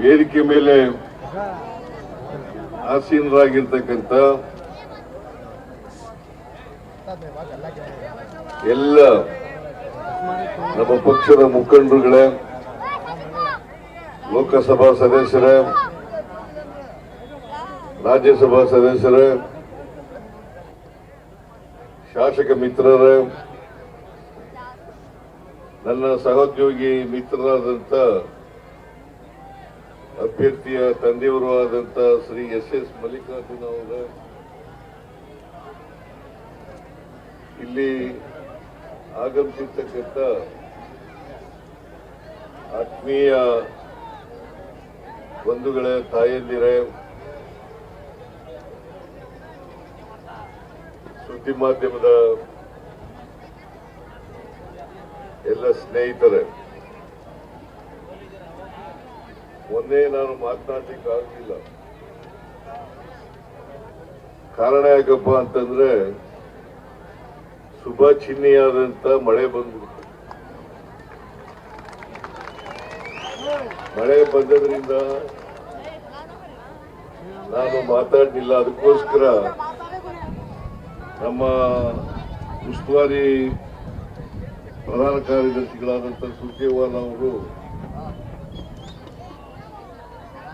ವೇದಿಕೆ ಮೇಲೆ ಆಸೀನರಾಗಿರ್ತಕ್ಕಂಥ ಎಲ್ಲ ನಮ್ಮ ಪಕ್ಷದ ಮುಖಂಡರುಗಳೇ, ಲೋಕಸಭಾ ಸದಸ್ಯರೇ, ರಾಜ್ಯಸಭಾ ಸದಸ್ಯರೇ, ಶಾಸಕ ಮಿತ್ರರೇ, ನನ್ನ ಸಹೋದ್ಯೋಗಿ ಮಿತ್ರರಾದಂಥ ಅಭ್ಯರ್ಥಿಯ ತಂದೆಯವರು ಆದಂಥ ಶ್ರೀ ಎಸ್ ಮಲ್ಲಿಕಾರ್ಜುನ ಅವರೇ, ಇಲ್ಲಿ ಆಗಮಿಸಿರ್ತಕ್ಕಂಥ ಆತ್ಮೀಯ ಬಂಧುಗಳೇ, ತಾಯಂದಿರೇ, ಸುದ್ದಿ ಮಾಧ್ಯಮದ ಎಲ್ಲ ಸ್ನೇಹಿತರೆ, ಮೊನ್ನೆ ನಾನು ಮಾತನಾಡಲಿಕ್ಕೆ ಆಗಲಿಲ್ಲ. ಕಾರಣ ಯಾಕಪ್ಪ ಅಂತಂದ್ರೆ ಶುಭ ಚಿಹ್ನೆಯಾದಂತ ಮಳೆ ಬಂದ್ಬಿಡ್ತು. ಮಳೆ ಬಂದದ್ರಿಂದ ನಾನು ಮಾತಾಡಲಿಲ್ಲ. ಅದಕ್ಕೋಸ್ಕರ ನಮ್ಮ ಉಸ್ತುವಾರಿ ಪ್ರಧಾನ ಕಾರ್ಯದರ್ಶಿಗಳಾದಂಥ ಸುರ್ಜೇವಾಲ ಅವರು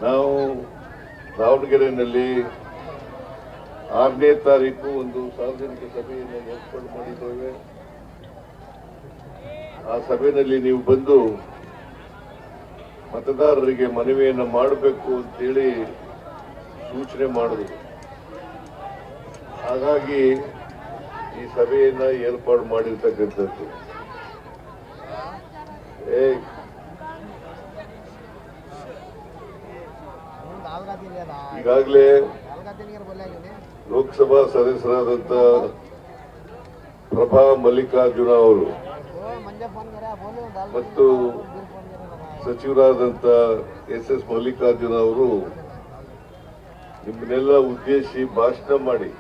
ನಾವು ದಾವಣಗೆರೆಯಲ್ಲಿ 6ನೇ ತಾರೀಕು ಒಂದು ಸಾರ್ವಜನಿಕ ಸಭೆಯನ್ನು ಏರ್ಪಾಡು ಮಾಡಿದ್ದೇವೆ. ಆ ಸಭೆಯಲ್ಲಿ ನೀವು ಬಂದು ಮತದಾರರಿಗೆ ಮನವಿಯನ್ನು ಮಾಡಬೇಕು ಅಂತೇಳಿ ಸೂಚನೆ ಮಾಡಿದ್ರು. ಹಾಗಾಗಿ ಈ ಸಭೆಯನ್ನ ಏರ್ಪಾಡು ಮಾಡಿರ್ತಕ್ಕಂಥದ್ದು. ಈಗಾಗಲೇ ಲೋಕಸಭಾ ಸದಸ್ಯರಾದಂಥ ಪ್ರಭಾ ಮಲ್ಲಿಕಾರ್ಜುನ ಅವರು ಮತ್ತು ಸಚಿವರಾದಂಥ ಎಸ್ ಮಲ್ಲಿಕಾರ್ಜುನ ಅವರು ನಿಮ್ಮನ್ನೆಲ್ಲ ಉದ್ದೇಶಿಸಿ ಭಾಷಣ ಮಾಡಿ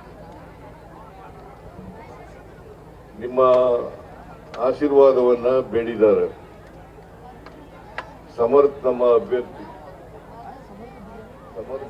ನಿಮ್ಮ ಆಶೀರ್ವಾದವನ್ನ ಬೇಡಿದ್ದಾರೆ. ಸಮರ್ಥ ನಮ್ಮ ಅಭ್ಯರ್ಥಿ ಸಮರ್ಥ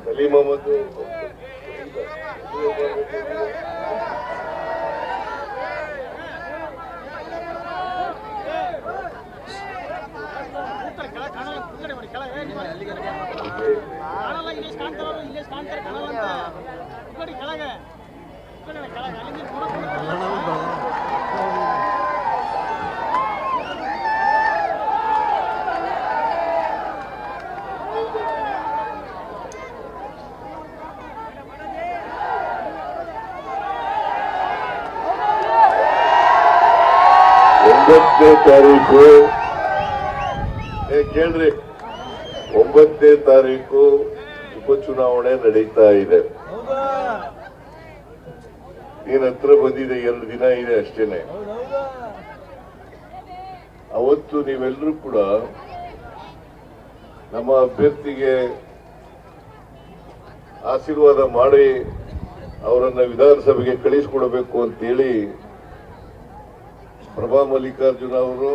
ಸಲೀಂ ಅಹಮದ್ ತಾರೀಕು ಕೇಳ್ರಿ, 9ನೇ ತಾರೀಕು ಉಪಚುನಾವಣೆ ನಡೀತಾ ಇದೆ. ನೀನ್ ಹತ್ರ ಬಂದಿದೆ, 2 ದಿನ ಇದೆ ಅಷ್ಟೇನೆ. ಅವತ್ತು ನೀವೆಲ್ಲರೂ ಕೂಡ ನಮ್ಮ ಅಭ್ಯರ್ಥಿಗೆ ಆಶೀರ್ವಾದ ಮಾಡಿ ಅವರನ್ನ ವಿಧಾನಸಭೆಗೆ ಕಳಿಸಿಕೊಡಬೇಕು ಅಂತೇಳಿ ಪ್ರಭಾ ಮಲ್ಲಿಕಾರ್ಜುನ ಅವರು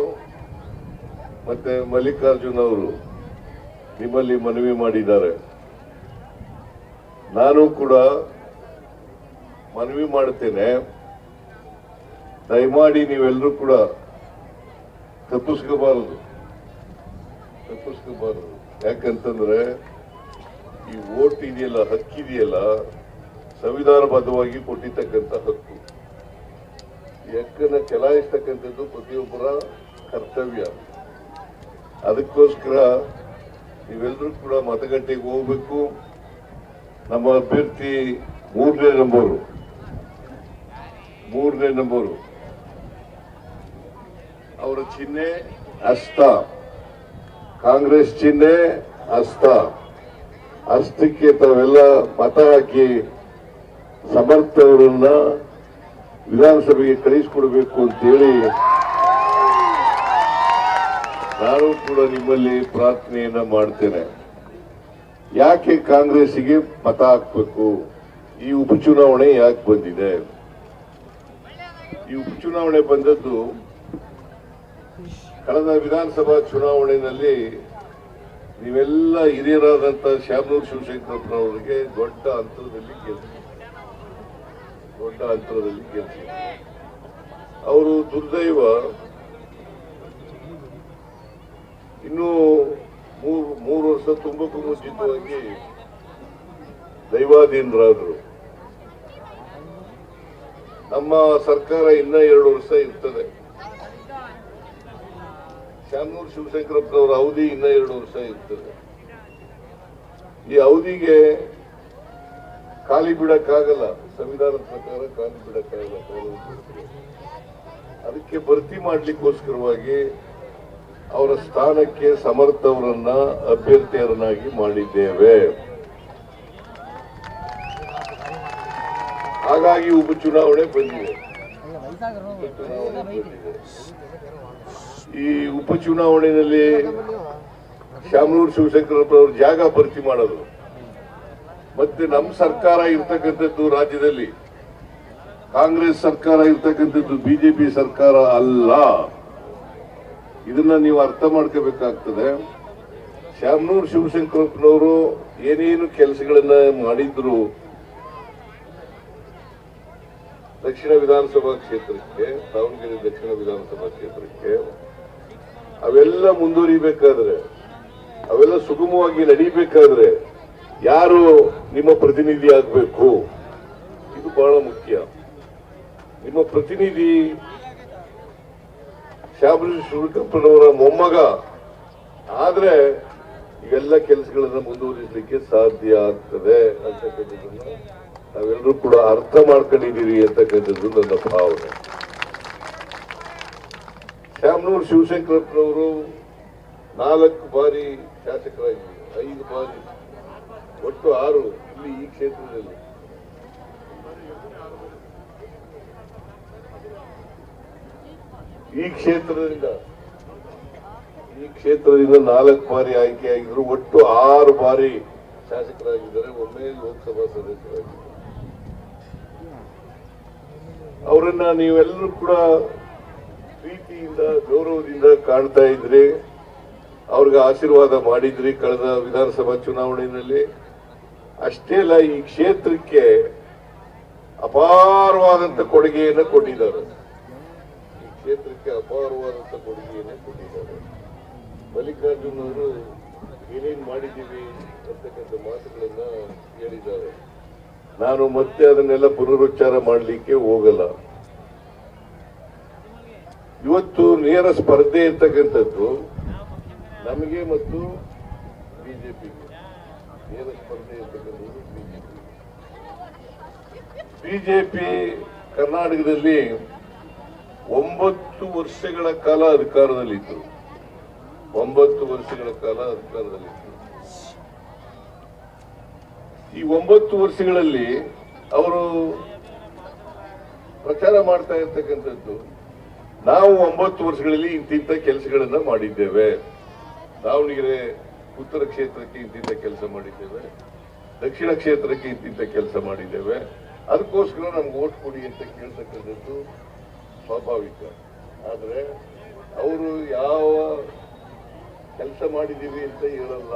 ಮತ್ತೆ ಮಲ್ಲಿಕಾರ್ಜುನ ಅವರು ನಿಮ್ಮಲ್ಲಿ ಮನವಿ ಮಾಡಿದ್ದಾರೆ. ನಾನು ಕೂಡ ಮನವಿ ಮಾಡುತ್ತೇನೆ, ದಯಮಾಡಿ ನೀವೆಲ್ಲರೂ ಕೂಡ ತಪ್ಪಿಸ್ಕೋಬಾರದು. ಯಾಕಂತಂದ್ರೆ ಈ ವೋಟ್ ಇದೆಯಲ್ಲ, ಹಕ್ಕಿದೆಯಲ್ಲ, ಸಂವಿಧಾನಬದ್ಧವಾಗಿ ಕೊಟ್ಟಿರ್ತಕ್ಕಂಥ ಹಕ್ಕು. ಈ ಹಕ್ಕನ್ನು ಚಲಾಯಿಸ್ತಕ್ಕಂಥದ್ದು ಪ್ರತಿಯೊಬ್ಬರ ಕರ್ತವ್ಯ. ಅದಕ್ಕೋಸ್ಕರ ನೀವೆಲ್ಲರೂ ಕೂಡ ಮತಗಟ್ಟೆಗೆ ಹೋಗ್ಬೇಕು. ನಮ್ಮ ಅಭ್ಯರ್ಥಿ 3ನೇ ನಂಬರು ಮೂರನೇ ನಂಬರು ಅವರ ಚಿಹ್ನೆ ಹಸ್ತ. ಕಾಂಗ್ರೆಸ್ ಚಿಹ್ನೆ ಹಸ್ತ. ಹಸ್ತಕ್ಕೆ ತಾವೆಲ್ಲ ಮತ ಹಾಕಿ ಸಮರ್ಥ ಅವರನ್ನ ವಿಧಾನಸಭೆಗೆ ಕಳಿಸಿಕೊಡ್ಬೇಕು ಅಂತೇಳಿ ನಾನು ಕೂಡ ನಿಮ್ಮಲ್ಲಿ ಪ್ರಾರ್ಥನೆಯನ್ನ ಮಾಡ್ತೇನೆ. ಯಾಕೆ ಕಾಂಗ್ರೆಸ್ಸಿಗೆ ಮತ ಹಾಕಬೇಕು? ಈ ಉಪಚುನಾವಣೆ ಯಾಕೆ ಬಂದಿದೆ? ಈ ಉಪಚುನಾವಣೆ ಬಂದದ್ದು ಕಳೆದ ವಿಧಾನಸಭಾ ಚುನಾವಣೆಯಲ್ಲಿ ನೀವೆಲ್ಲ ಹಿರಿಯರಾದಂತ ಶ್ಯಾಮನೂರು ಶಿವಶಂಕರಪ್ಪನವರಿಗೆ ದೊಡ್ಡ ಅಂತರದಲ್ಲಿ ಗೆಲ್ಲಿಸಿ ಅವರು ದುರ್ದೈವ ಇನ್ನೂ ಮೂರು ವರ್ಷ ತುಂಬಕ್ಕೂ ಮುಂಚಿತವಾಗಿ ದೈವಾಧೀನರಾದರು. ನಮ್ಮ ಸರ್ಕಾರ ಇನ್ನ 2 ವರ್ಷ ಇರ್ತದೆ. ಶ್ಯಾಮನೂರು ಶಿವಶಂಕರಪ್ಪನವರ ಅವಧಿ ಇನ್ನ 2 ವರ್ಷ ಇರ್ತದೆ. ಈ ಅವಧಿಗೆ ಖಾಲಿ ಬಿಡಕ್ಕಾಗಲ್ಲ, ಸಂವಿಧಾನದ ಪ್ರಕಾರ ಖಾಲಿ ಬಿಡಕ್ಕಾಗಲ್ಲ. ಅದಕ್ಕೆ ಭರ್ತಿ ಮಾಡ್ಲಿಕ್ಕೋಸ್ಕರವಾಗಿ ಅವರ ಸ್ಥಾನಕ್ಕೆ ಸಮರ್ಥ ಅವರನ್ನ ಅಭ್ಯರ್ಥಿಯರನ್ನಾಗಿ ಮಾಡಿದ್ದೇವೆ. ಹಾಗಾಗಿ ಉಪಚುನಾವಣೆ ಬಂದಿದೆ. ಈ ಉಪಚುನಾವಣೆಯಲ್ಲಿ ಶ್ಯಾಮನೂರು ಶಿವಶಂಕರಪ್ಪನವ್ರ ಜಾಗ ಭರ್ತಿ ಮಾಡೋದು ಮತ್ತೆ ನಮ್ಮ ಸರ್ಕಾರ ಇರ್ತಕ್ಕಂಥದ್ದು ರಾಜ್ಯದಲ್ಲಿ ಕಾಂಗ್ರೆಸ್ ಸರ್ಕಾರ ಇರ್ತಕ್ಕಂಥದ್ದು ಬಿಜೆಪಿ ಸರ್ಕಾರ ಅಲ್ಲ. ಇದನ್ನ ನೀವು ಅರ್ಥ ಮಾಡ್ಕೋಬೇಕಾಗ್ತದೆ. ಶ್ಯಾಮನೂರು ಶಿವಶಂಕರಪ್ಪನವರು ಏನೇನು ಕೆಲಸಗಳನ್ನ ಮಾಡಿದ್ರು ದಕ್ಷಿಣ ವಿಧಾನಸಭಾ ಕ್ಷೇತ್ರಕ್ಕೆ, ದಾವಣಗೆರೆ ದಕ್ಷಿಣ ವಿಧಾನಸಭಾ ಕ್ಷೇತ್ರಕ್ಕೆ, ಅವೆಲ್ಲ ಮುಂದುವರಿಬೇಕಾದ್ರೆ, ಅವೆಲ್ಲ ಸುಗಮವಾಗಿ ನಡೀಬೇಕಾದ್ರೆ ಯಾರು ನಿಮ್ಮ ಪ್ರತಿನಿಧಿ ಆಗಬೇಕು? ಇದು ಬಹಳ ಮುಖ್ಯ. ನಿಮ್ಮ ಪ್ರತಿನಿಧಿ ಶ್ಯಾಮನೂರು ಶಿವಶಂಕರಪ್ಪನವರ ಮೊಮ್ಮಗ ಆದ್ರೆ ಇವೆಲ್ಲ ಕೆಲಸಗಳನ್ನ ಮುಂದುವರಿಸಲಿಕ್ಕೆ ಸಾಧ್ಯ ಆಗ್ತದೆ ಅಂತಕ್ಕಂಥದ್ದನ್ನ ನಾವೆಲ್ಲರೂ ಕೂಡ ಅರ್ಥ ಮಾಡ್ಕೊಂಡಿದ್ದೀರಿ ಅಂತಕ್ಕಂಥದ್ದು ನನ್ನ ಭಾವನೆ. ಶ್ಯಾಮನೂರು ಶಿವಶಂಕರಪ್ಪನವರು 4 ಬಾರಿ ಶಾಸಕರಾಗಿದ್ದಾರೆ, 5 ಬಾರಿ, ಒಟ್ಟು 6 ಇಲ್ಲಿ ಈ ಕ್ಷೇತ್ರದಲ್ಲಿ. ಈ ಕ್ಷೇತ್ರದಿಂದ 4 ಬಾರಿ ಆಯ್ಕೆಯಾಗಿದ್ರು, ಒಟ್ಟು 6 ಬಾರಿ ಶಾಸಕರಾಗಿದ್ದಾರೆ, ಒಮ್ಮೆ ಲೋಕಸಭಾ ಸದಸ್ಯರಾಗಿದ್ದಾರೆ. ಅವರನ್ನ ನೀವೆಲ್ಲರೂ ಕೂಡ ಪ್ರೀತಿಯಿಂದ ಗೌರವದಿಂದ ಕಾಣ್ತಾ ಇದ್ರಿ, ಅವ್ರಿಗೆ ಆಶೀರ್ವಾದ ಮಾಡಿದ್ರಿ ಕಳೆದ ವಿಧಾನಸಭಾ ಚುನಾವಣೆಯಲ್ಲಿ. ಅಷ್ಟೇ ಅಲ್ಲ, ಈ ಕ್ಷೇತ್ರಕ್ಕೆ ಅಪಾರವಾದಂತ ಕೊಡುಗೆಯನ್ನು ಕೊಟ್ಟಿದ್ದಾರೆ. ಈ ಕ್ಷೇತ್ರಕ್ಕೆ ಅಪಾರವಾದಂತ ಕೊಡುಗೆಯನ್ನು ಕೊಟ್ಟಿದ್ದಾರೆ. ಮಲ್ಲಿಕಾರ್ಜುನ್ ಅವರು ಏನೇನ್ ಮಾಡಿದ್ದೀವಿ ಅಂತಕ್ಕಂಥ ಮಾತುಗಳನ್ನ ಹೇಳಿದ್ದಾರೆ. ನಾನು ಮತ್ತೆ ಅದನ್ನೆಲ್ಲ ಪುನರುಚ್ಚಾರ ಮಾಡಲಿಕ್ಕೆ ಹೋಗಲ್ಲ. ಇವತ್ತು ನೇರ ಸ್ಪರ್ಧೆ ಇರ್ತಕ್ಕಂಥದ್ದು ನಮಗೆ ಮತ್ತು ಬಿಜೆಪಿಗೆ. ನೇರ ಸ್ಪರ್ಧೆ ಇರ್ತಕ್ಕಂಥದ್ದು ಬಿಜೆಪಿ ಕರ್ನಾಟಕದಲ್ಲಿ 9 ವರ್ಷಗಳ ಕಾಲ ಅಧಿಕಾರದಲ್ಲಿತ್ತು. 9 ವರ್ಷಗಳ ಕಾಲ ಅಧಿಕಾರದಲ್ಲಿತ್ತು. ಈ 9 ವರ್ಷಗಳಲ್ಲಿ ಅವರು ಪ್ರಚಾರ ಮಾಡ್ತಾ ಇರ್ತಕ್ಕಂಥದ್ದು, ನಾವು 9 ವರ್ಷಗಳಲ್ಲಿ ಇಂತಿಂತ ಕೆಲಸಗಳನ್ನ ಮಾಡಿದ್ದೇವೆ. ದಾವಣಗೆರೆ ಉತ್ತರ ಕ್ಷೇತ್ರಕ್ಕೆ ಇಂತಿಂತ ಕೆಲಸ ಮಾಡಿದ್ದೇವೆ, ದಕ್ಷಿಣ ಕ್ಷೇತ್ರಕ್ಕೆ ಇಂತಿಂತ ಕೆಲಸ ಮಾಡಿದ್ದೇವೆ, ಅದಕ್ಕೋಸ್ಕರ ನಮ್ಗೆ ಓಟ್ ಕೊಡಿ ಅಂತ ಕೇಳ್ತಕ್ಕಂಥದ್ದು ಸ್ವಾಭಾವಿಕ. ಆದ್ರೆ ಅವರು ಯಾವ ಕೆಲಸ ಮಾಡಿದ್ದೀವಿ ಅಂತ ಹೇಳಲ್ಲ,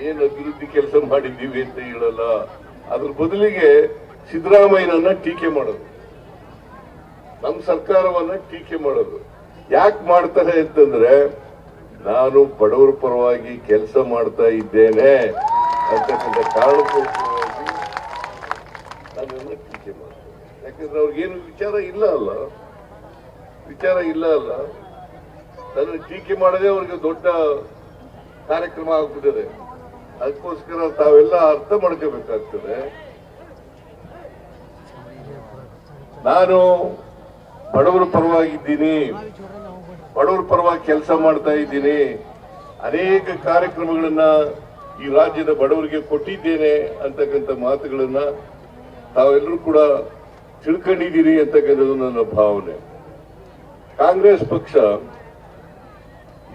ಏನ್ ಅಭಿವೃದ್ಧಿ ಕೆಲಸ ಮಾಡಿದ್ದೀವಿ ಅಂತ ಹೇಳಲ್ಲ. ಅದ್ರ ಬದಲಿಗೆ ಸಿದ್ದರಾಮಯ್ಯನನ್ನ ಟೀಕೆ ಮಾಡೋದು, ನಮ್ಮ ಸರ್ಕಾರವನ್ನ ಟೀಕೆ ಮಾಡೋದು. ಯಾಕೆ ಮಾಡ್ತಾರೆ ಅಂತಂದ್ರೆ, ನಾನು ಬಡವರ ಪರವಾಗಿ ಕೆಲಸ ಮಾಡ್ತಾ ಇದ್ದೇನೆ ಅಂತಕ್ಕಂಥ ಕಾರಣಕ್ಕೋಸ್ಕರವಾಗಿ ನನ್ನನ್ನ ಟೀಕೆ ಮಾಡ್ತಾರೆ. ಯಾಕಂದ್ರೆ ಅವ್ರಿಗೇನು ವಿಚಾರ ಇಲ್ಲ ಅಲ್ಲ. ನನ್ನ ಟೀಕೆ ಮಾಡದೆ ಅವ್ರಿಗೆ ದೊಡ್ಡ ಕಾರ್ಯಕ್ರಮ ಆಗ್ಬಿಟ್ಟಿದೆ. ಅದಕ್ಕೋಸ್ಕರ ತಾವೆಲ್ಲ ಅರ್ಥ ಮಾಡ್ಕೋಬೇಕಾಗ್ತದೆ. ನಾನು ಬಡವರ ಪರವಾಗಿದ್ದೀನಿ, ಬಡವರ ಪರವಾಗಿ ಕೆಲಸ ಮಾಡ್ತಾ ಇದ್ದೀನಿ, ಅನೇಕ ಕಾರ್ಯಕ್ರಮಗಳನ್ನ ಈ ರಾಜ್ಯದ ಬಡವರಿಗೆ ಕೊಟ್ಟಿದ್ದೇನೆ ಅಂತಕ್ಕಂಥ ಮಾತುಗಳನ್ನ ತಾವೆಲ್ಲರೂ ಕೂಡ ತಿಳ್ಕೊಂಡಿದ್ದೀರಿ ಅಂತಕ್ಕಂಥದ್ದು ನನ್ನ ಭಾವನೆ. ಕಾಂಗ್ರೆಸ್ ಪಕ್ಷ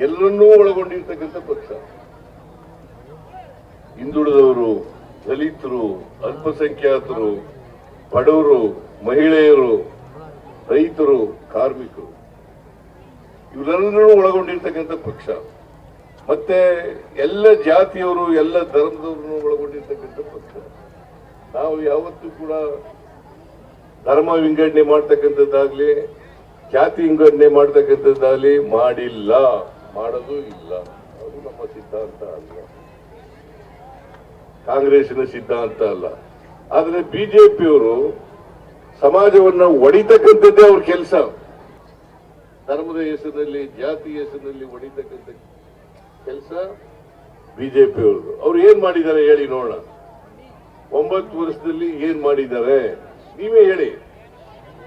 ಎಲ್ಲರನ್ನೂ ಒಳಗೊಂಡಿರ್ತಕ್ಕಂಥ ಪಕ್ಷ. ಹಿಂದುಳಿದವರು, ದಲಿತರು, ಅಲ್ಪಸಂಖ್ಯಾತರು, ಬಡವರು, ಮಹಿಳೆಯರು, ರೈತರು, ಕಾರ್ಮಿಕರು ಇವರೆಲ್ಲರೂ ಒಳಗೊಂಡಿರ್ತಕ್ಕಂಥ ಪಕ್ಷ. ಮತ್ತೆ ಎಲ್ಲ ಜಾತಿಯವರು, ಎಲ್ಲ ಧರ್ಮದವ್ರನ್ನು ಒಳಗೊಂಡಿರ್ತಕ್ಕಂಥ ಪಕ್ಷ. ನಾವು ಯಾವತ್ತೂ ಕೂಡ ಧರ್ಮ ವಿಂಗಡಣೆ ಮಾಡ್ತಕ್ಕಂಥದ್ದಾಗ್ಲಿ, ಜಾತಿ ವಿಂಗಡಣೆ ಮಾಡ್ತಕ್ಕಂಥದ್ದಾಗ್ಲಿ ಮಾಡಿಲ್ಲ, ಮಾಡೋದು ಇಲ್ಲ. ಅದು ನಮ್ಮ ಸಿದ್ಧಾಂತ ಅಲ್ಲ, ಕಾಂಗ್ರೆಸ್ಸಿನ ಸಿದ್ಧಾಂತ ಅಲ್ಲ. ಆದ್ರೆ ಬಿಜೆಪಿಯವರು ಸಮಾಜವನ್ನ ಒಡಿತಕ್ಕಂಥದ್ದೇ ಅವ್ರ ಕೆಲಸ. ಧರ್ಮದ ಹೆಸರಿನಲ್ಲಿ, ಜಾತಿ ಹೆಸರಿನಲ್ಲಿ ಒಡಿತಕ್ಕಂಥ ಕೆಲಸ ಬಿಜೆಪಿಯವ್ರದ್ದು. ಅವ್ರು ಏನ್ ಮಾಡಿದ್ದಾರೆ ಹೇಳಿ ನೋಡೋಣ. 9 ವರ್ಷದಲ್ಲಿ ಏನ್ ಮಾಡಿದ್ದಾರೆ ನೀವೇ ಹೇಳಿ.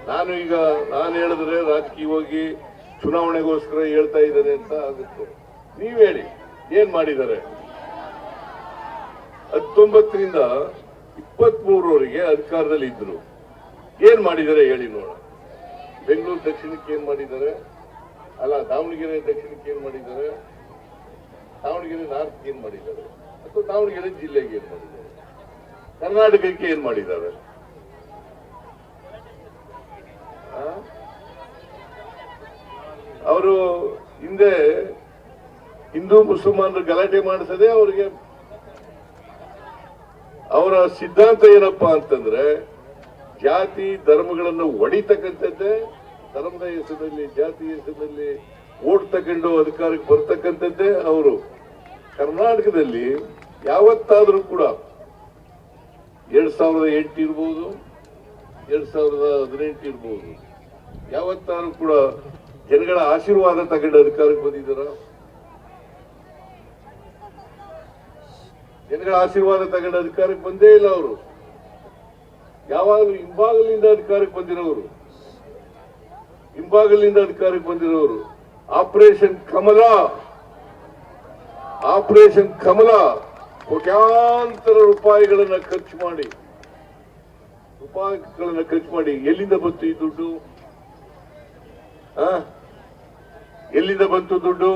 ನಾನು ಹೇಳಿದ್ರೆ ರಾಜಕೀಯವಾಗಿ ಚುನಾವಣೆಗೋಸ್ಕರ ಹೇಳ್ತಾ ಇದ್ದಾರೆ ಅಂತ ಆಗುತ್ತೆ. ನೀವ್ ಹೇಳಿ ಏನ್ ಮಾಡಿದ್ದಾರೆ. 19ರಿಂದ 23ರವರೆಗೆ ಅಧಿಕಾರದಲ್ಲಿ ಇದ್ರು. ಏನ್ ಮಾಡಿದ್ದಾರೆ ಹೇಳಿ ನೋಡೋಣ. ಬೆಂಗಳೂರು ದಕ್ಷಿಣಕ್ಕೆ ಏನ್ ಮಾಡಿದ್ದಾರೆ, ಅಲ್ಲ ದಾವಣಗೆರೆ ದಕ್ಷಿಣಕ್ಕೆ ಏನ್ ಮಾಡಿದ್ದಾರೆ, ದಾವಣಗೆರೆ ನಾರ್ತ್ ಏನ್ ಮಾಡಿದ್ದಾರೆ, ಅಥವಾ ದಾವಣಗೆರೆ ಜಿಲ್ಲೆಗೆ ಏನ್ ಮಾಡಿದ್ದಾರೆ, ಕರ್ನಾಟಕಕ್ಕೆ ಏನ್ ಮಾಡಿದ್ದಾರೆ. ಅವರು ಹಿಂದೆ ಹಿಂದೂ ಮುಸಲ್ಮಾನರು ಗಲಾಟೆ ಮಾಡಿಸದೆ ಅವರಿಗೆ ಅವರ ಸಿದ್ಧಾಂತ ಏನಪ್ಪಾ ಅಂತಂದ್ರೆ ಜಾತಿ ಧರ್ಮಗಳನ್ನು ಒಡಿತಕ್ಕಂಥದ್ದೇ, ಧರ್ಮದ ಹೆಸರಿನಲ್ಲಿ ಜಾತಿ ಹೆಸರಿನಲ್ಲಿ ಓಟ್ ತಗೊಂಡು ಅಧಿಕಾರಕ್ಕೆ ಬರ್ತಕ್ಕಂಥದ್ದೇ ಅವರು. ಕರ್ನಾಟಕದಲ್ಲಿ ಯಾವತ್ತಾದ್ರೂ ಕೂಡ 2008 ಇರ್ಬೋದು, 2018 ಇರ್ಬೋದು, ಯಾವತ್ತಾದ್ರೂ ಕೂಡ ಜನಗಳ ಆಶೀರ್ವಾದ ತಗೊಂಡು ಅಧಿಕಾರಕ್ಕೆ ಬಂದಿದ್ದಾರ? ಜನಗಳ ಆಶೀರ್ವಾದ ತಗೊಂಡು ಅಧಿಕಾರಕ್ಕೆ ಬಂದೇ ಇಲ್ಲ ಅವರು. ಯಾವಾಗಲೂ ಹಿಂಬಾಗಲಿಂದ ಅಧಿಕಾರಕ್ಕೆ ಬಂದಿರೋರು, ಹಿಂಬಾಗಲಿಂದ ಅಧಿಕಾರಕ್ಕೆ ಬಂದಿರೋರು. ಆಪರೇಷನ್ ಕಮಲ ಕೋಟ್ಯಾಂತರ ರೂಪಾಯಿಗಳನ್ನ ಖರ್ಚು ಮಾಡಿ ಎಲ್ಲಿಂದ ಬಂತು ಈ ದುಡ್ಡು? ಎಲ್ಲಿಂದ ಬಂತು ದುಡ್ಡು?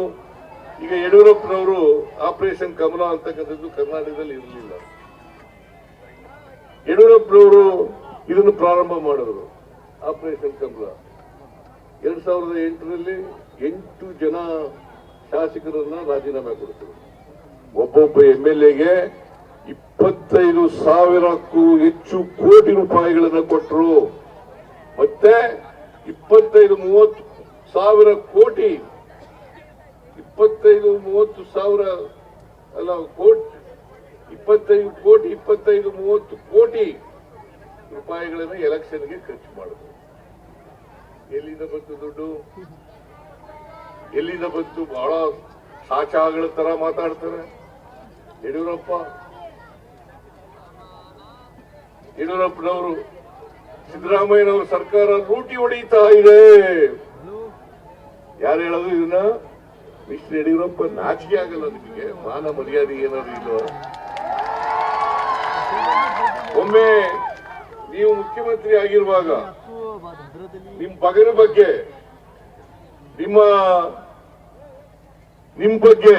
ಈಗ ಯಡಿಯೂರಪ್ಪನವರು ಆಪರೇಷನ್ ಕಮಲ ಅಂತಕ್ಕಂಥದ್ದು ಕರ್ನಾಟಕದಲ್ಲಿ ಇರಲಿಲ್ಲ. ಯಡಿಯೂರಪ್ಪನವರು ಇದನ್ನು ಪ್ರಾರಂಭ ಮಾಡಿದ್ರು, ಆಪರೇಷನ್ ಕಮಲ. 2008ರಲ್ಲಿ 8 ಜನ ಶಾಸಕರನ್ನ ರಾಜೀನಾಮೆ ಕೊಡ್ತಾರೆ. ಒಬ್ಬೊಬ್ಬ MLAಗೆ 25,000ಕ್ಕೂ ಹೆಚ್ಚು ಕೋಟಿ ರೂಪಾಯಿಗಳನ್ನ ಕೊಟ್ಟರು. ಮತ್ತೆ 25-30 ಸಾವಿರ ಕೋಟಿ, 25-30 ಸಾವಿರ ಅಲ್ಲ ಕೋಟಿ, 25 ಕೋಟಿ 25-30 ಕೋಟಿ ರೂಪಾಯಿಗಳನ್ನ ಎಲೆಕ್ಷನ್ಗೆ ಖರ್ಚು ಮಾಡಿದ್ರು. ಎಲ್ಲಿಂದ ಬಂತು ದುಡ್ಡು? ಎಲ್ಲಿಂದ ಬಂತು? ಬಹಳ ಸಾಚಾಗಳ ತರ ಮಾತಾಡ್ತಾರೆ ಯಡಿಯೂರಪ್ಪನವರು. ಸಿದ್ದರಾಮಯ್ಯನವರು ಸರ್ಕಾರ ಲೂಟಿ ಹೊಡೆಯುತ್ತಾ ಇದೆ. ಯಾರು ಹೇಳೋದು ಇದನ್ನ? ಮಿಸ್ಟರ್ ಯಡಿಯೂರಪ್ಪ, ನಾಚಿಕೆ ಆಗಲ್ಲ ನಿಮಗೆ? ಮಾನ ಮರ್ಯಾದೆ ಏನಾದ್ರು ಇಲ್ವ? ಒಮ್ಮೆ ನೀವು ಮುಖ್ಯಮಂತ್ರಿ ಆಗಿರುವಾಗ ನಿಮ್ ಬಗರ ಬಗ್ಗೆ, ನಿಮ್ ಬಗ್ಗೆ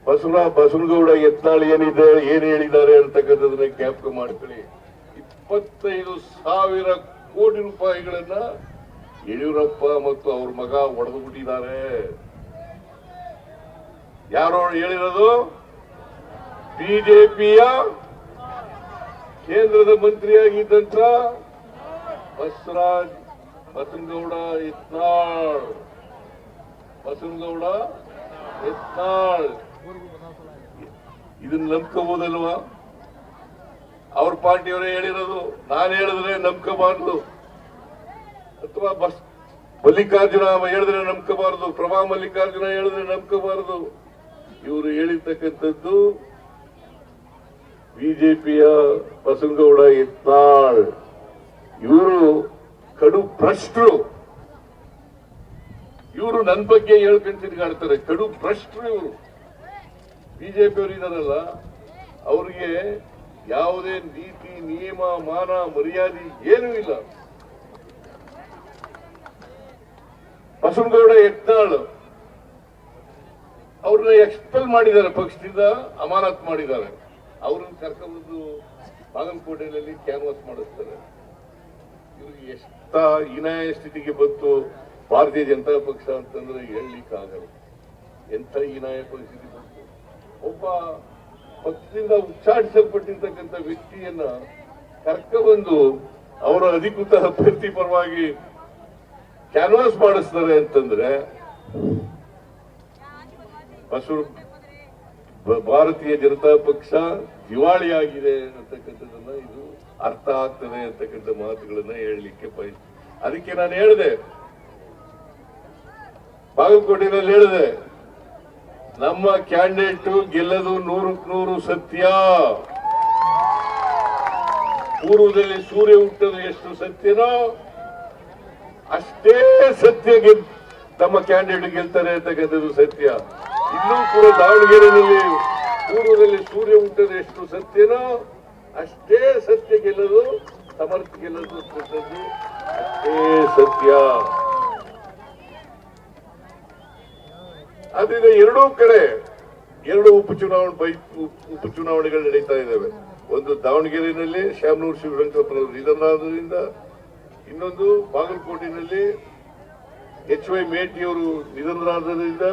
ಬಸವನಗೌಡ ಯತ್ನಾಳ್ ಏನ್ ಹೇಳಿದ್ದಾರೆ ಅಂತಕ್ಕಂಥದನ್ನ ಜ್ಞಾಪಕ ಮಾಡ್ಕೊಳ್ಳಿ. 25,000 ಕೋಟಿ ರೂಪಾಯಿಗಳನ್ನ ಯಡಿಯೂರಪ್ಪ ಮತ್ತು ಅವ್ರ ಮಗ ಒಡೆದು ಬಿಟ್ಟಿದ್ದಾರೆ. ಯಾರೋ ಹೇಳಿರೋದು? ಬಿಜೆಪಿಯ ಕೇಂದ್ರದ ಮಂತ್ರಿಯಾಗಿದ್ದಂತ ಬಸವನಗೌಡ ಯತ್ನಾಳ್ ಇದನ್ನ ನಂಬ್ಕೋಬಹುದಲ್ವಾ? ಅವ್ರ ಪಾರ್ಟಿಯವರೇ ಹೇಳಿರೋದು. ನಾನು ಹೇಳಿದ್ರೆ ನಂಬ್ಕೋಬಾರ್ದು, ಅಥವಾ ಮಲ್ಲಿಕಾರ್ಜುನ ಹೇಳಿದ್ರೆ ನಂಬ್ಕೋಬಾರ್ದು, ಪ್ರಭಾ ಮಲ್ಲಿಕಾರ್ಜುನ ಹೇಳಿದ್ರೆ ನಂಬ್ಕೋಬಾರ್ದು. ಇವರು ಹೇಳಿರ್ತಕ್ಕಂಥದ್ದು ಬಿಜೆಪಿಯ ಬಸವನಗೌಡ ಯತ್ನಾಳ್. ಇವರು ಕಡು ಭ್ರಷ್ಟರು ಇವರು. ನನ್ನ ಬಗ್ಗೆ ಹೇಳ್ಕೊಂಡು ತಿರುಗಾಡ್ತಾರೆ, ಕಡು ಭ್ರಷ್ಟರು ಇವರು. ಬಿಜೆಪಿಯವರು ಇದಾರಲ್ಲ, ಅವ್ರಿಗೆ ಯಾವುದೇ ನೀತಿ ನಿಯಮ ಮಾನ ಮರ್ಯಾದೆ ಏನೂ ಇಲ್ಲ. ಬಸವನಗೌಡ ಯತ್ನಾಳ್ ಅವ್ರನ್ನ ಎಕ್ಸ್ಪೆಲ್ ಮಾಡಿದ್ದಾರೆ, ಪಕ್ಷದಿಂದ ಅಮಾನತ್ ಮಾಡಿದ್ದಾರೆ. ಅವ್ರನ್ನ ಕರ್ಕೊಂಡು ಬಾಗಲಕೋಟೆಯಲ್ಲಿ ಕ್ಯಾನ್ವಾಸ್ ಮಾಡಿಸ್ತಾರೆ. ಇವ್ರಿಗೆ ಎಷ್ಟ ಹೀನಾಯ ಸ್ಥಿತಿಗೆ ಬಂತು ಭಾರತೀಯ ಜನತಾ ಪಕ್ಷ ಅಂತಂದ್ರೆ ಹೇಳಲಿಕ್ಕಾಗಲ್ಲ. ಎಂಥ ಹೀನಾಯ ಪರಿಸ್ಥಿತಿ ಬಂತು. ಒಬ್ಬ ಪಕ್ಷದಿಂದ ಉಚ್ಚಾಟಿಸಲ್ಪಟ್ಟಿರ್ತಕ್ಕಂಥ ವ್ಯಕ್ತಿಯನ್ನ ಕರ್ಕೊಂಡ್ಬಂದು ಅವರ ಅಧಿಕೃತ ಅಭ್ಯರ್ಥಿ ಪರವಾಗಿ ಕ್ಯಾನ್ವಾಸ್ ಮಾಡಿಸ್ತಾರೆ ಅಂತಂದ್ರೆ ಭಾರತೀಯ ಜನತಾ ಪಕ್ಷ ದಿವಾಳಿಯಾಗಿದೆ ಅಂತಕ್ಕಂಥದ್ದನ್ನ ಇದು ಅರ್ಥ ಆಗ್ತದೆ ಅಂತಕ್ಕಂಥ ಮಾತುಗಳನ್ನ ಹೇಳಲಿಕ್ಕೆ ಬಯಸ್ತೀನಿ. ಅದಕ್ಕೆ ನಾನು ಹೇಳಿದೆ, ಬಾಗಲಕೋಟೆಯಲ್ಲಿ ಹೇಳಿದೆ, ನಮ್ಮ ಕ್ಯಾಂಡಿಡೇಟ್ ಗೆಲ್ಲದು 100% ಸತ್ಯ. ಪೂರ್ವದಲ್ಲಿ ಸೂರ್ಯ ಹುಟ್ಟದು ಎಷ್ಟು ಸತ್ಯನೋ ಅಷ್ಟೇ ಸತ್ಯ ತಮ್ಮ ಕ್ಯಾಂಡಿಡೇಟ್ ಗೆಲ್ತಾರೆ ಅಂತಕ್ಕಂಥದ್ದು ಸತ್ಯ. ಇಲ್ಲೂ ಕೂಡ ದಾವಣಗೆರೆಯಲ್ಲಿ ಪೂರ್ವದಲ್ಲಿ ಸೂರ್ಯ ಹುಟ್ಟದು ಎಷ್ಟು ಸತ್ಯನೋ ಅಷ್ಟೇ ಸತ್ಯ ಗೆಲ್ಲದು, ಸಮರ್ಥ ಗೆಲ್ಲದು ಅಷ್ಟೇ ಸತ್ಯ. ಅದರಿಂದ ಎರಡೂ ಕಡೆ ಎರಡು ಉಪಚುನಾವಣೆಗಳು ನಡೀತಾ ಇದ್ದಾವೆ. ಒಂದು ದಾವಣಗೆರೆಯಲ್ಲಿ ಶ್ಯಾಮನೂರು ಶಿವಶಂಕರಪ್ಪನವರು ನಿಧನರಾದ್ರಿಂದ, ಇನ್ನೊಂದು ಬಾಗಲಕೋಟೆಯಲ್ಲಿ HY ಮೇಟಿಯವರು ನಿಧನರಾದ್ರಿಂದ.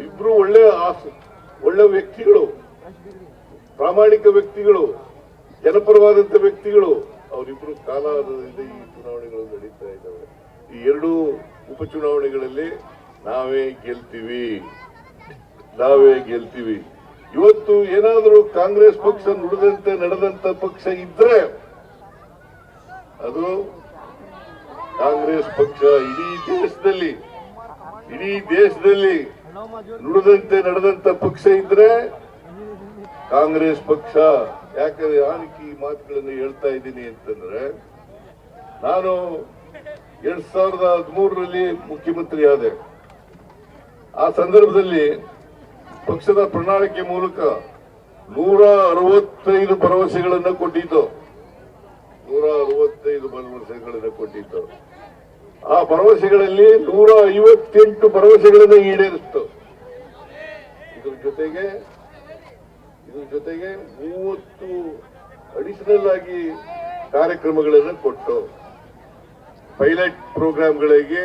ಇಬ್ರು ಒಳ್ಳೆ ವ್ಯಕ್ತಿಗಳು, ಪ್ರಾಮಾಣಿಕ ವ್ಯಕ್ತಿಗಳು, ಜನಪರವಾದಂತ ವ್ಯಕ್ತಿಗಳು. ಅವರಿಬ್ರು ಕಾಲದಿಂದ ಈ ಚುನಾವಣೆಗಳು ನಡೀತಾ ಇದ್ದಾವೆ. ಈ ಎರಡೂ ಉಪಚುನಾವಣೆಗಳಲ್ಲಿ ನಾವೇ ಗೆಲ್ತೀವಿ. ಇವತ್ತು ಏನಾದರೂ ಕಾಂಗ್ರೆಸ್ ಪಕ್ಷ ನುಡಿದಂತೆ ನಡೆದಂತ ಪಕ್ಷ ಇದ್ರೆ ಅದು ಕಾಂಗ್ರೆಸ್ ಪಕ್ಷ. ಇಡೀ ದೇಶದಲ್ಲಿ ನುಡಿದಂತೆ ನಡೆದಂತ ಪಕ್ಷ ಇದ್ರೆ ಕಾಂಗ್ರೆಸ್ ಪಕ್ಷ. ಯಾಕಂದ್ರೆ ಯಾಕೆ ಈ ಮಾತುಗಳನ್ನು ಹೇಳ್ತಾ ಇದ್ದೀನಿ ಅಂತಂದ್ರೆ, ನಾನು 2013ರಲ್ಲಿ ಮುಖ್ಯಮಂತ್ರಿ ಆದೆ. ಆ ಸಂದರ್ಭದಲ್ಲಿ ಪಕ್ಷದ ಪ್ರಣಾಳಿಕೆ ಮೂಲಕ 165 ಭರವಸೆಗಳನ್ನು ಕೊಟ್ಟಿದ್ದು. 165 ಭರವಸೆಗಳನ್ನು ಕೊಟ್ಟಿದ್ದು. ಆ ಭರವಸೆಗಳಲ್ಲಿ 158 ಭರವಸೆಗಳನ್ನು ಈಡೇರಿಸಿತು. ಇದ್ರ ಜೊತೆಗೆ 30 ಅಡಿಷನಲ್ ಆಗಿ ಕಾರ್ಯಕ್ರಮಗಳನ್ನು ಕೊಟ್ಟು, ಪೈಲಟ್ ಪ್ರೋಗ್ರಾಂಗಳಿಗೆ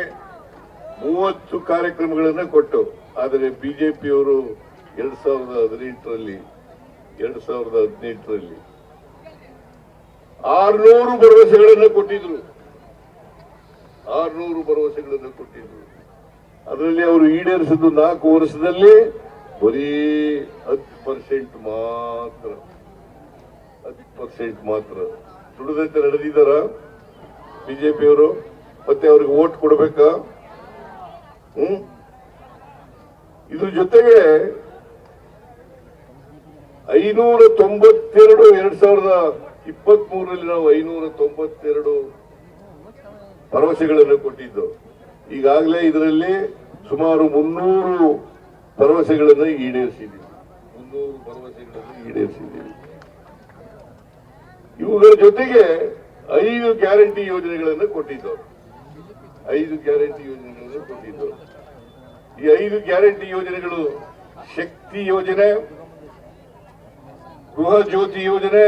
30 ಕಾರ್ಯಕ್ರಮಗಳನ್ನು ಕೊಟ್ಟು. ಆದರೆ ಬಿಜೆಪಿಯವರು 2018ರಲ್ಲಿ 600 ಭರವಸೆಗಳನ್ನು ಕೊಟ್ಟಿದ್ರು. 600 ಭರವಸೆಗಳನ್ನು ಕೊಟ್ಟಿದ್ರು. ಅದರಲ್ಲಿ ಅವರು ಈಡೇರಿಸಿದ್ದು 4 ವರ್ಷದಲ್ಲಿ ಬರೀ 10% ಮಾತ್ರ. 10% ಮಾತ್ರ. ದುಡಿದಂತೆ ನಡೆದಿದ್ದಾರ ಬಿಜೆಪಿಯವರು? ಮತ್ತೆ ಅವ್ರಿಗೆ ವೋಟ್ ಕೊಡ್ಬೇಕಾ? ಇದ್ರ ಜೊತೆಗೆ 2023ರಲ್ಲಿ ನಾವು 592 ಭರವಸೆಗಳನ್ನು ಕೊಟ್ಟಿದ್ದು. ಈಗಾಗಲೇ ಇದರಲ್ಲಿ ಸುಮಾರು 300 ಭರವಸೆಗಳನ್ನು ಈಡೇರಿಸಿದ್ದೀವಿ. ಇವುಗಳ ಜೊತೆಗೆ 5 ಗ್ಯಾರಂಟಿ ಯೋಜನೆಗಳನ್ನು ಕೊಟ್ಟಿದ್ದು. ಈ 5 ಗ್ಯಾರಂಟಿ ಯೋಜನೆಗಳು ಶಕ್ತಿ ಯೋಜನೆ, ಗೃಹ ಜ್ಯೋತಿ ಯೋಜನೆ,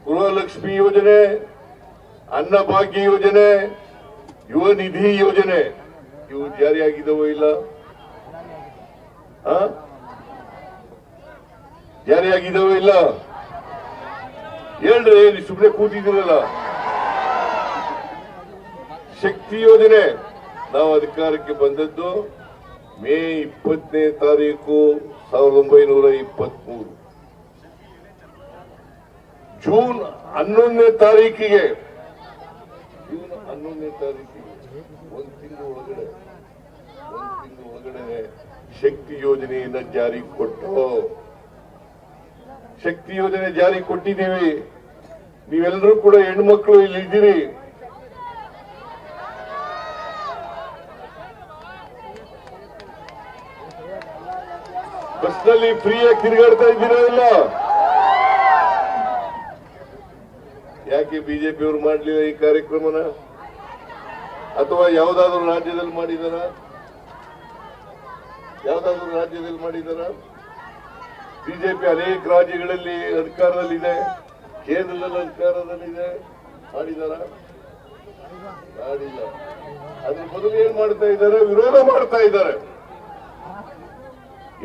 ಗೃಹಲಕ್ಷ್ಮಿ ಯೋಜನೆ, ಅನ್ನಭಾಗ್ಯ ಯೋಜನೆ, ಯುವ ನಿಧಿ ಯೋಜನೆ. ಇವು ಜಾರಿಯಾಗಿದ್ದವೋ ಇಲ್ಲ? ಜಾರಿಯಾಗಿದ್ದವೋ ಇಲ್ಲ? ಹೇಳ್ರಿ, ಸುಮ್ಮನೆ ಕೂತಿದ್ದೀರಲ್ಲ. ಶಕ್ತಿ ಯೋಜನೆ ನಾವು ಅಧಿಕಾರಕ್ಕೆ ಬಂದದ್ದು ಮೇ 20ನೇ ತಾರೀಕು 1923. ಜೂನ್ 11ನೇ ತಾರೀಕಿಗೆ ಒಂದು ತಿಂಗಳು ಒಳಗಡೆ ಶಕ್ತಿ ಯೋಜನೆಯನ್ನ ಜಾರಿಗೆ ಕೊಟ್ಟು, ಶಕ್ತಿ ಯೋಜನೆ ಜಾರಿ ಕೊಟ್ಟಿದ್ದೀವಿ. ನೀವೆಲ್ಲರೂ ಕೂಡ ಹೆಣ್ಮಕ್ಳು ಇಲ್ಲಿ ಇದ್ದೀರಿ. ಬಸ್ನಲ್ಲಿ ಫ್ರೀಯಾಗಿ ತಿರುಗಾಡ್ತಾ ಇದ್ದೀರಾ ಇಲ್ಲ? ಯಾಕೆ ಬಿಜೆಪಿಯವರು ಮಾಡಲಿಲ್ಲ ಈ ಕಾರ್ಯಕ್ರಮನ? ಅಥವಾ ಯಾವ್ದಾದ್ರು ರಾಜ್ಯದಲ್ಲಿ ಮಾಡಿದಾರ? ಯಾವ್ದಾದ್ರು ರಾಜ್ಯದಲ್ಲಿ ಮಾಡಿದಾರ? ಬಿಜೆಪಿ ಅನೇಕ ರಾಜ್ಯಗಳಲ್ಲಿ ಅಧಿಕಾರದಲ್ಲಿದೆ, ಕೇಂದ್ರದಲ್ಲಿ ಅಧಿಕಾರದಲ್ಲಿದೆ. ಮಾಡಿದಾರ? ಮಾಡಿಲ್ಲ. ಅದ್ರ ಬದಲು ಏನ್ ಮಾಡ್ತಾ ಇದ್ದಾರೆ? ವಿರೋಧ ಮಾಡ್ತಾ ಇದ್ದಾರೆ.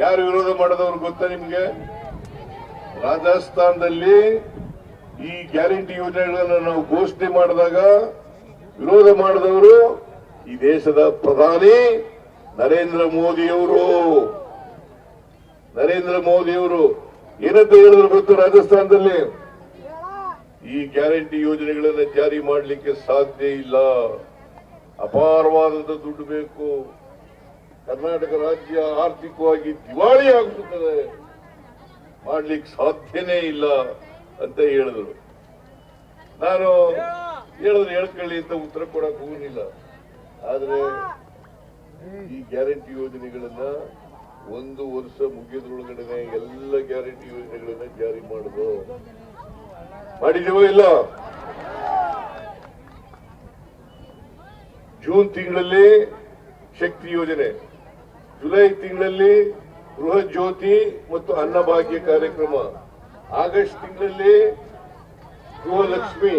ಯಾರು ವಿರೋಧ ಮಾಡೋದವ್ರು ಗೊತ್ತಾ ನಿಮ್ಗೆ? ರಾಜಸ್ಥಾನದಲ್ಲಿ ಈ ಗ್ಯಾರಂಟಿ ಯೋಜನೆಗಳನ್ನ ನಾವು ಘೋಷಣೆ ಮಾಡಿದಾಗ ವಿರೋಧ ಮಾಡಿದವರು ಈ ದೇಶದ ಪ್ರಧಾನಿ ನರೇಂದ್ರ ಮೋದಿಯವರು. ನರೇಂದ್ರ ಮೋದಿಯವರು ಏನಂತ ಹೇಳಿದ್ರು ಗೊತ್ತು? ರಾಜಸ್ಥಾನದಲ್ಲಿ ಈ ಗ್ಯಾರಂಟಿ ಯೋಜನೆಗಳನ್ನ ಜಾರಿ ಮಾಡಲಿಕ್ಕೆ ಸಾಧ್ಯ ಇಲ್ಲ, ಅಪಾರವಾದಂತ ದುಡ್ಡು ಬೇಕು, ಕರ್ನಾಟಕ ರಾಜ್ಯ ಆರ್ಥಿಕವಾಗಿ ದಿವಾಳಿ ಆಗುತ್ತದೆ, ಮಾಡ್ಲಿಕ್ಕೆ ಸಾಧ್ಯನೇ ಇಲ್ಲ ಅಂತ ಹೇಳಿದ್ರು. ನಾನು ಹೇಳಿದ್ರೆ ಹೇಳ್ಕೊಳ್ಳಿ ಅಂತ ಉತ್ತರ ಕೊಡಕ್ ಹೋಗಲಿಲ್ಲ. ಆದ್ರೆ ಈ ಗ್ಯಾರಂಟಿ ಯೋಜನೆಗಳನ್ನ 1 ವರ್ಷ ಮುಗಿಯೋದ್ರೊಳಗಡೆ ಎಲ್ಲ ಗ್ಯಾರಂಟಿ ಯೋಜನೆಗಳನ್ನ ಜಾರಿ ಮಾಡಿದೀವೋ ಇಲ್ಲ? ಜೂನ್ ತಿಂಗಳಲ್ಲಿ ಶಕ್ತಿ ಯೋಜನೆ, ಜುಲೈ ತಿಂಗಳಲ್ಲಿ ಗೃಹ ಜ್ಯೋತಿ ಮತ್ತು ಅನ್ನಭಾಗ್ಯ ಕಾರ್ಯಕ್ರಮ, ಆಗಸ್ಟ್ ತಿಂಗಳಲ್ಲಿ ಗೃಹಲಕ್ಷ್ಮಿ,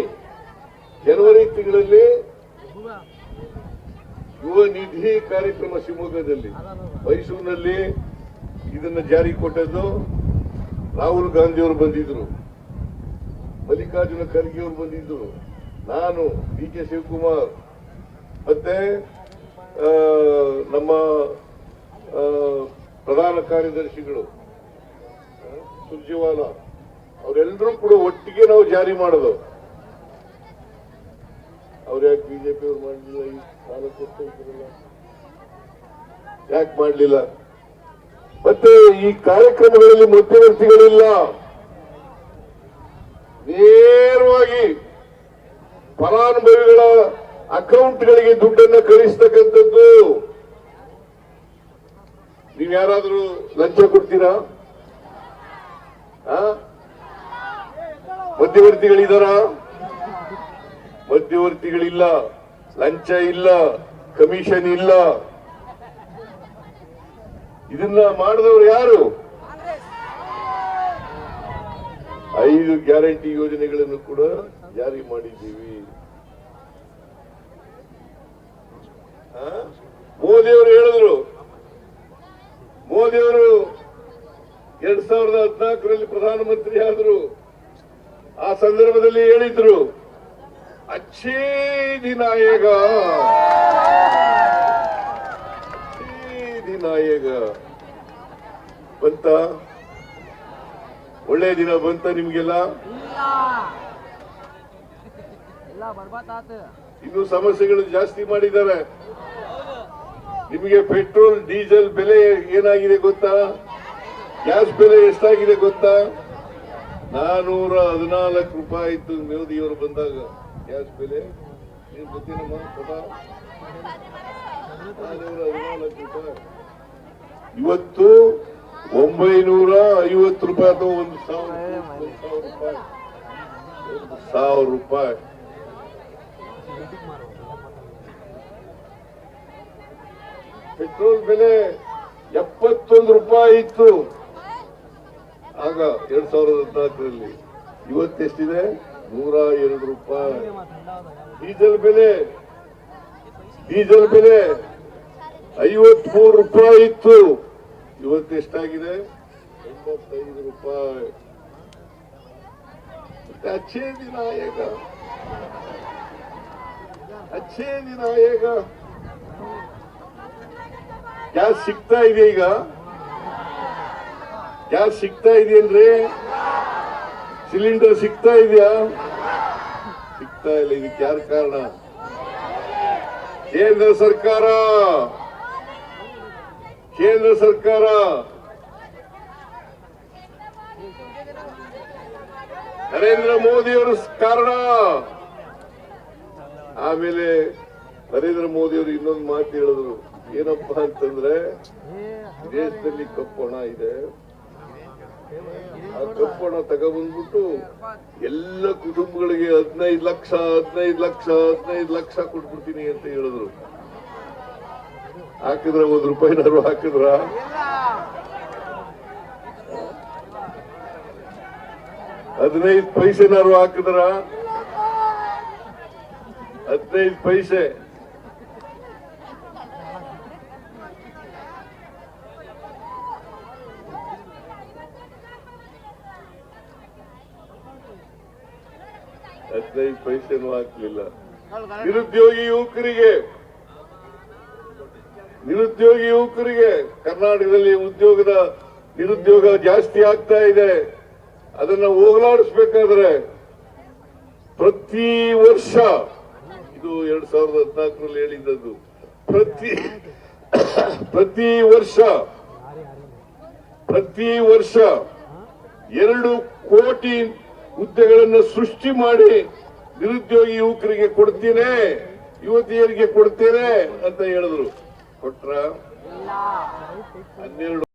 ಜನವರಿ ತಿಂಗಳಲ್ಲಿ ಯುವ ನಿಧಿ ಕಾರ್ಯಕ್ರಮ ಶಿವಮೊಗ್ಗದಲ್ಲಿ, ಮೈಸೂರಿನಲ್ಲಿ ಇದನ್ನ ಜಾರಿ ಕೊಟ್ಟದ್ದು ರಾಹುಲ್ ಗಾಂಧಿ ಅವರು ಬಂದಿದ್ರು, ಮಲ್ಲಿಕಾರ್ಜುನ ಖರ್ಗೆ ಅವರು ಬಂದಿದ್ರು, ನಾನು, ಡಿ.ಕೆ. ಶಿವಕುಮಾರ್ ಮತ್ತೆ ನಮ್ಮ ಪ್ರಧಾನ ಕಾರ್ಯದರ್ಶಿಗಳು ಸುರ್ಜೇವಾಲಾ ಅವರೆಲ್ಲರೂ ಕೂಡ ಒಟ್ಟಿಗೆ ನಾವು ಜಾರಿ ಮಾಡೋದು. ಅವ್ರು ಯಾಕೆ ಬಿಜೆಪಿ ಅವ್ರು ಮಾಡಲಿಲ್ಲ? ಈ ಸಾಲ ಕೊಡ್ತಾ ಇದ್ರಲ್ಲ, ಯಾಕೆ ಮಾಡಲಿಲ್ಲ? ಮತ್ತೆ ಈ ಕಾರ್ಯಕ್ರಮಗಳಲ್ಲಿ ಮಧ್ಯವರ್ತಿಗಳಿಲ್ಲ, ನೇರವಾಗಿ ಫಲಾನುಭವಿಗಳ ಅಕೌಂಟ್ಗಳಿಗೆ ದುಡ್ಡನ್ನು ಕಳಿಸ್ತಕ್ಕಂಥದ್ದು. ನೀವು ಯಾರಾದ್ರೂ ಲಂಚ ಕೊಡ್ತೀರಾ? ಮಧ್ಯವರ್ತಿಗಳಿದಾರ? ಮಧ್ಯವರ್ತಿಗಳಿಲ್ಲ, ಲಂಚ ಇಲ್ಲ, ಕಮಿಷನ್ ಇಲ್ಲ. ಇದನ್ನ ಮಾಡಿದವರು ಯಾರು? 5 ಗ್ಯಾರಂಟಿ ಯೋಜನೆಗಳನ್ನು ಕೂಡ ಜಾರಿ ಮಾಡಿದ್ದೀವಿ. ಮೋದಿಯವರು ಹೇಳಿದ್ರು, ಮೋದಿಯವರು 2014ರಲ್ಲಿ ಪ್ರಧಾನಮಂತ್ರಿ ಆದರು. ಆ ಸಂದರ್ಭದಲ್ಲಿ ಹೇಳಿದ್ರು, ಅಚ್ಚೇ ದಿನ ಆಯೇಗ, ದಿನ ಆಯೇಗ. ಬಂತ? ಒಳ್ಳೆ ದಿನ ಬಂತ ನಿಮ್ಗೆಲ್ಲ? ಇನ್ನು ಸಮಸ್ಯೆಗಳು ಜಾಸ್ತಿ ಮಾಡಿದ್ದಾರೆ. ನಿಮಗೆ ಪೆಟ್ರೋಲ್ ಡೀಸೆಲ್ ಬೆಲೆ ಏನಾಗಿದೆ ಗೊತ್ತಾ? ಗ್ಯಾಸ್ ಬೆಲೆ ಎಷ್ಟಾಗಿದೆ ಗೊತ್ತಾ? 414 ರೂಪಾಯಿ ಇತ್ತು ಮೋದಿಯವರು ಬಂದಾಗ ಗ್ಯಾಸ್ ಬೆಲೆ. ನೀವು ಗೊತ್ತಿಲ್ಲಮ್ಮ? 414 ರೂಪಾಯಿ. ಇವತ್ತು 950 ರೂಪಾಯಿ ಅಥವಾ 1,000 ರೂಪಾಯಿ. ಪೆಟ್ರೋಲ್ ಬೆಲೆ 71 ರೂಪಾಯಿ ಇತ್ತು ಆಗ 2014ರಲ್ಲಿ. ಇವತ್ತೆಷ್ಟಿದೆ? 102 ರೂಪಾಯಿ. ಡೀಸೆಲ್ ಬೆಲೆ 53 ರೂಪಾಯಿ ಇತ್ತು, ಇವತ್ತೆಷ್ಟಾಗಿದೆ? 85 ರೂಪಾಯಿ. ಅಚ್ಚೇ ದಿನ ಆಯೇಗ, ಅಚ್ಚೇ ದಿನ ಆಯೇಗ. ಗ್ಯಾಸ್ ಸಿಗ್ತಾ ಇದೆ ಈಗ? ಗ್ಯಾಸ್ ಸಿಗ್ತಾ ಇದೆಯಲ್ರಿ? ಸಿಲಿಂಡರ್ ಸಿಗ್ತಾ ಇದೆಯಾ? ಸಿಗ್ತಾ ಇಲ್ಲ. ಇದಕ್ಕೆ ಯಾರು ಕಾರಣ? ಕೇಂದ್ರ ಸರ್ಕಾರ. ಕೇಂದ್ರ ಸರ್ಕಾರ. ನರೇಂದ್ರ ಮೋದಿಯವರ ಕಾರಣ. ಆಮೇಲೆ ನರೇಂದ್ರ ಮೋದಿಯವರು ಇನ್ನೊಂದು ಮಾತು ಹೇಳಿದ್ರು, ಏನಪ್ಪಾ ಅಂತಂದ್ರೆ ದೇಶದಲ್ಲಿ ಕಪ್ಪು ಹಣ ಇದೆ, ಆ ಕಪ್ಪು ಹಣ ತಗೊಬಂದ್ಬಿಟ್ಟು ಎಲ್ಲ ಕುಟುಂಬಗಳಿಗೆ 15 ಲಕ್ಷ 15 ಲಕ್ಷ 15 ಲಕ್ಷ ಕೊಟ್ಬಿಡ್ತೀನಿ ಅಂತ ಹೇಳಿದ್ರು. ಹಾಕಿದ್ರ ₹1 ಹಾಕಿದ್ರ? 15 ಪೈಸೆನಾರು ಹಾಕಿದ್ರ? 15 ಪೈಸೆ. ಪೈಸೆನೂ ಹಾಕ್ಲಿಲ್ಲ. ನಿರುದ್ಯೋಗಿ ಯುವಕರಿಗೆ ಕರ್ನಾಟಕದಲ್ಲಿ ನಿರುದ್ಯೋಗ ಜಾಸ್ತಿ ಆಗ್ತಾ ಇದೆ. ಅದನ್ನ ಹೋಗಲಾಡಿಸ್ಬೇಕಾದ್ರೆ ಪ್ರತಿ ವರ್ಷ, ಇದು 2014ರಲ್ಲಿ ಹೇಳಿದ್ದದ್ದು, ಪ್ರತಿ ವರ್ಷ 2 ಕೋಟಿ ಹುದ್ದೆಗಳನ್ನು ಸೃಷ್ಟಿ ಮಾಡಿ ನಿರುದ್ಯೋಗಿ ಯುವಕರಿಗೆ ಕೊಡ್ತೇನೆ, ಯುವತಿಯರಿಗೆ ಕೊಡ್ತೇನೆ ಅಂತ ಹೇಳಿದ್ರು. ಕೊಟ್ರ? 12